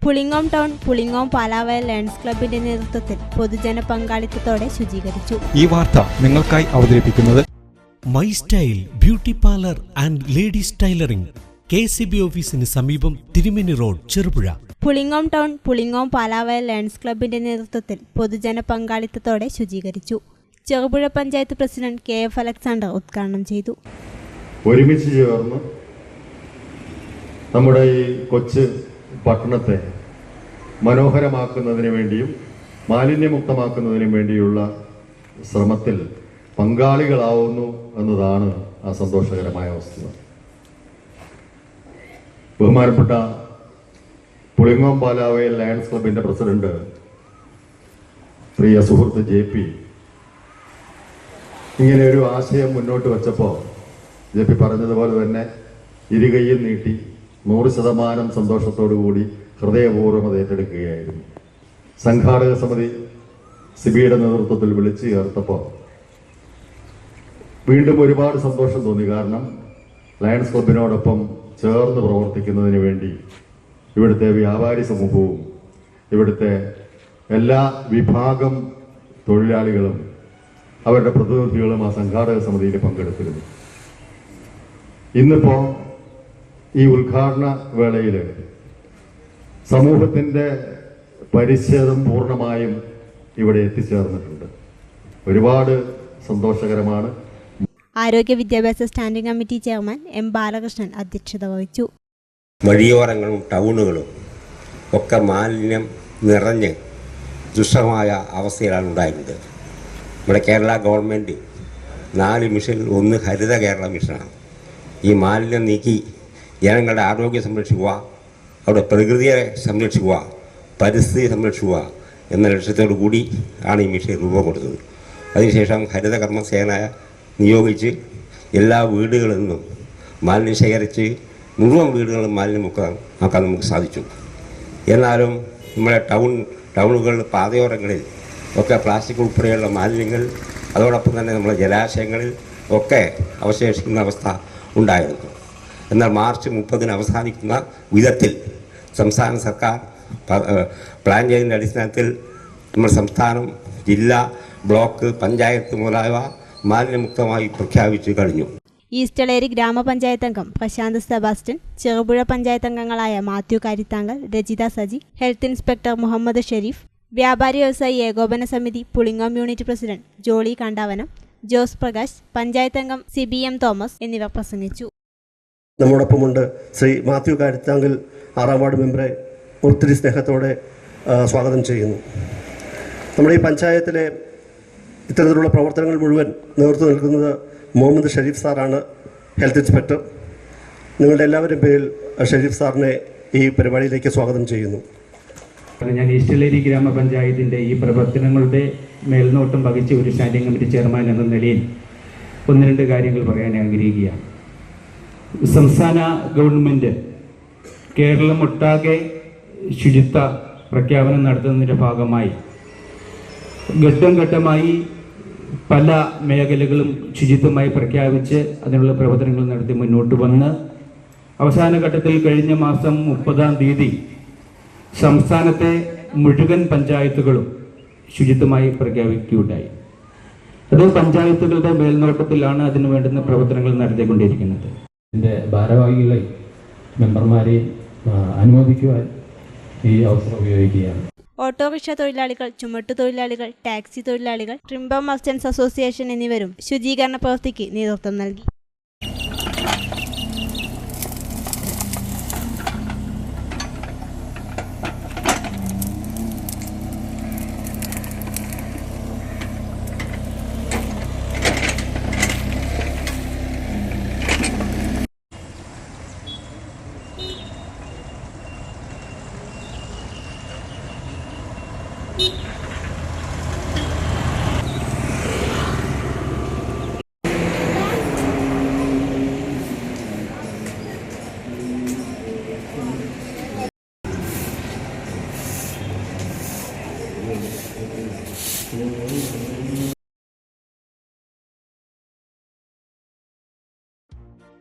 Pulingome town Pulingome Palavayal lions ക്ലബിന്റെ നേതൃത്വത്തിൽ പൊതുജന പങ്കാളിത്തത്തോടെ ശുചീകരിച്ചു. ഈ വാർത്ത നിങ്ങൾക്കായി അവതരിപ്പിക്കുന്നത് my style beauty parlour and ladies tailoring, KCB ഓഫീസിന് സമീപം, Thirumeni road, Cherupuzha. Pulingome town Pulingome Palavayal lions ക്ലബിന്റെ നേതൃത്വത്തിൽ പൊതുജന പങ്കാളിത്തത്തോടെ ശുചീകരിച്ചു. Cherupuzha panchayat president KF Alexander ഉദ്ഘാടനം ചെയ്തു. ഒരുമിച്ച് ചേർന്ന് നമ്മുടെ ഈ കൊച്ചു പട്ടണത്തെ മനോഹരമാക്കുന്നതിന് വേണ്ടിയും മാലിന്യമുക്തമാക്കുന്നതിനും വേണ്ടിയുള്ള ശ്രമത്തിൽ പങ്കാളികളാവുന്നു എന്നതാണ് ആ സന്തോഷകരമായ വസ്തുത. ബഹുമാനപ്പെട്ട പുളിങ്ങോം പാലാവയൽ ലയൺസ് ക്ലബിന്റെ പ്രസിഡന്റ് പ്രിയ സുഹൃത്ത് JP ഇങ്ങനെ ഒരു ആശയം മുന്നോട്ട് വച്ചപ്പോൾ JP പറഞ്ഞതുപോലെ തന്നെ ഇരുകൈയിൽ നീട്ടി 100% സന്തോഷത്തോടു കൂടി ഹൃദയപൂർവ്വം അത് ഏറ്റെടുക്കുകയായിരുന്നു. സംഘാടക സമിതി സിബിയുടെ നേതൃത്വത്തിൽ വിളിച്ചു ചേർത്തപ്പോൾ വീണ്ടും ഒരുപാട് സന്തോഷം തോന്നി. കാരണം ലയൺസ് ക്ലബിനോടൊപ്പം ചേർന്ന് പ്രവർത്തിക്കുന്നതിന് വേണ്ടി ഇവിടുത്തെ വ്യാപാരി സമൂഹവും ഇവിടുത്തെ എല്ലാ വിഭാഗം തൊഴിലാളികളും അവരുടെ പ്രതിനിധികളും ആ സംഘാടക സമിതിയിൽ പങ്കെടുത്തിരുന്നു. ഇന്നിപ്പോൾ ഈ ഉദ്ഘാടന വേളയിൽ സമൂഹത്തിൻ്റെ പരിച്ഛേദം പൂർണ്ണമായും ഇവിടെ എത്തിച്ചേർന്നിട്ടുണ്ട്. ഒരുപാട് സന്തോഷകരമാണ്. ആരോഗ്യ വിദ്യാഭ്യാസ standing committee chairman M. Balakrishnan അധ്യക്ഷത വഹിച്ചു. വഴിയോരങ്ങളും ടൗണുകളും ഒക്കെ മാലിന്യം നിറഞ്ഞ് ദുസ്സഹമായ അവസ്ഥയിലാണ് ഉണ്ടായിരുന്നത്. നമ്മുടെ കേരള ഗവൺമെൻറ് 4 മിഷനിൽ 1 ഹരിത കേരള മിഷനാണ്. ഈ മാലിന്യം നീക്കി ജനങ്ങളുടെ ആരോഗ്യം സംരക്ഷിക്കുക, അവിടെ പ്രകൃതിയെ സംരക്ഷിക്കുക, പരിസ്ഥിതി സംരക്ഷിക്കുക എന്ന ലക്ഷ്യത്തോടു കൂടി ആണ് ഈ മിഷൻ രൂപം കൊടുത്തത്. അതിനുശേഷം ഹരിത കർമ്മസേനയെ നിയോഗിച്ച് എല്ലാ വീടുകളിൽ നിന്നും മാലിന്യം ശേഖരിച്ച് മുഴുവൻ വീടുകളും മാലിന്യമുക്തമാക്കാൻ നമുക്ക് സാധിച്ചു. എന്നാലും നമ്മുടെ ടൗണുകളിൽ പാതയോരങ്ങളിൽ ഒക്കെ പ്ലാസ്റ്റിക് ഉൾപ്പെടെയുള്ള മാലിന്യങ്ങൾ, അതോടൊപ്പം തന്നെ നമ്മുടെ ജലാശയങ്ങളിൽ ഒക്കെ അവശേഷിക്കുന്ന അവസ്ഥ ഉണ്ടായിരുന്നു. എന്നാൽ മാർച്ച് 30 അവസാനിക്കുന്ന വിധത്തിൽ സംസ്ഥാന സർക്കാർ പ്ലാൻ ചെയ്തതിൻ്റെ അടിസ്ഥാനത്തിൽ നമ്മുടെ സംസ്ഥാനം, ജില്ല, ബ്ലോക്ക്, പഞ്ചായത്ത് മുതലായവ മാലിന്യമുക്തമായി പ്രഖ്യാപിച്ചു കഴിഞ്ഞു. ഈസ്റ്റളേരി ഗ്രാമപഞ്ചായത്ത് അംഗം പ്രശാന്ത് സെബാസ്റ്റ്യൻ, ചെറുപുഴ പഞ്ചായത്ത് അംഗങ്ങളായ മാത്യു കാരിത്താങ്കൽ, രജിത സജി, ഹെൽത്ത് ഇൻസ്പെക്ടർ മുഹമ്മദ് ഷെരീഫ്, വ്യാപാരി വ്യവസായി ഏകോപന സമിതി പുളിങ്ങോം യൂണിറ്റ് പ്രസിഡന്റ് ജോളി കാണ്ടാവനം, ജോസ് പ്രകാശ്, പഞ്ചായത്ത് അംഗം CBM തോമസ് എന്നിവർ പ്രസംഗിച്ചു. നമ്മോടൊപ്പമുണ്ട് ശ്രീ മാത്യു കാരിത്താങ്കൽ, 6ാം വാർഡ് മെമ്പറെ ഒത്തിരി സ്നേഹത്തോടെ സ്വാഗതം ചെയ്യുന്നു. നമ്മുടെ ഈ പഞ്ചായത്തിലെ ഇത്തരത്തിലുള്ള പ്രവർത്തനങ്ങൾ മുഴുവൻ നേതൃത്വം നൽകുന്നത് മുഹമ്മദ് ഷെരീഫ് സാറാണ്, ഹെൽത്ത് ഇൻസ്പെക്ടർ. നിങ്ങളുടെ എല്ലാവരും പേരിൽ ഷെരീഫ് സാറിനെ ഈ പരിപാടിയിലേക്ക് സ്വാഗതം ചെയ്യുന്നു. ഞാൻ ഈസ്റ്റളേരി ഗ്രാമപഞ്ചായത്തിൻ്റെ ഈ പ്രവർത്തനങ്ങളുടെ മേൽനോട്ടം വഹിച്ച ഒരു സ്റ്റാൻഡിംഗ് കമ്മിറ്റി ചെയർമാൻ എന്ന നിലയിൽ 1-2 കാര്യങ്ങൾ പറയാൻ ആഗ്രഹിക്കുകയാണ്. സംസ്ഥാന ഗവൺമെൻറ് കേരളമൊട്ടാകെ ശുചിത്വ പ്രഖ്യാപനം നടത്തുന്നതിൻ്റെ ഭാഗമായി ഘട്ടം ഘട്ടമായി പല മേഖലകളും ശുചിത്വമായി പ്രഖ്യാപിച്ച് അതിനുള്ള പ്രവർത്തനങ്ങൾ നടത്തി മുന്നോട്ട് വന്ന് അവസാന ഘട്ടത്തിൽ കഴിഞ്ഞ മാസം 30-ാം തീയതി സംസ്ഥാനത്തെ മുഴുവൻ പഞ്ചായത്തുകളും ശുചിത്വമായി പ്രഖ്യാപിക്കുകയുണ്ടായി. അത് പഞ്ചായത്തുകളുടെ മേൽനോട്ടത്തിലാണ് അതിനു വേണ്ടുന്ന പ്രവർത്തനങ്ങൾ നടത്തിക്കൊണ്ടിരിക്കുന്നത്. ഇതിൻ്റെ ഭാരവാഹികളെ മെമ്പർമാരെയും അനുമോദിക്കുവാൻ ഈ അവസരം ഉപയോഗിക്കുകയാണ്. ഓട്ടോറിക്ഷ തൊഴിലാളികൾ, ചുമട്ടുതൊഴിലാളികൾ, ടാക്സി തൊഴിലാളികൾ, ട്രിംബർ മർച്ചൻസ് അസോസിയേഷൻ എന്നിവരും ശുചീകരണ പ്രവൃത്തിക്ക് നേതൃത്വം നൽകി.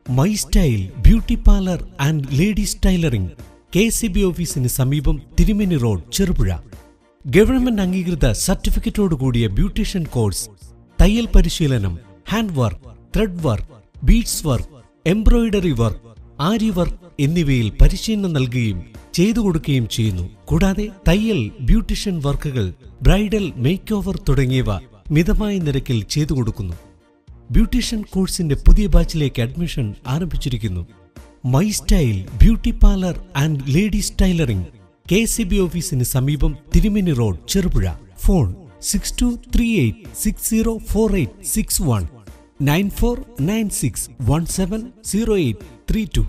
My style beauty parlour and ladies tailoring, KCB ഓഫീസിന് സമീപം തിരുമേനി റോഡ് ചെറുപുഴ. ഗവൺമെന്റ് അംഗീകൃത സർട്ടിഫിക്കറ്റോടുകൂടിയ ബ്യൂട്ടീഷ്യൻ കോഴ്സ്, തയ്യൽ പരിശീലനം, hand work, thread work, beads work, embroidery work, aari work എന്നിവയിൽ പരിശീലനം നൽകുകയും ചെയ്തു കൊടുക്കുകയും ചെയ്യുന്നു. കൂടാതെ തയ്യൽ, ബ്യൂട്ടീഷ്യൻ വർക്കുകൾ, ബ്രൈഡൽ മേക്ക് ഓവർ തുടങ്ങിയവ മിതമായ നിരക്കിൽ ചെയ്തു കൊടുക്കുന്നു. ബ്യൂട്ടീഷ്യൻ കോഴ്സിന്റെ പുതിയ ബാച്ചിലേക്ക് അഡ്മിഷൻ ആരംഭിച്ചിരിക്കുന്നു. My style beauty parlour and ladies tailoring, KCB ഓഫീസിന് സമീപം തിരുമേനി റോഡ് ചെറുപുഴ. ഫോൺ 6238604861 9496170832.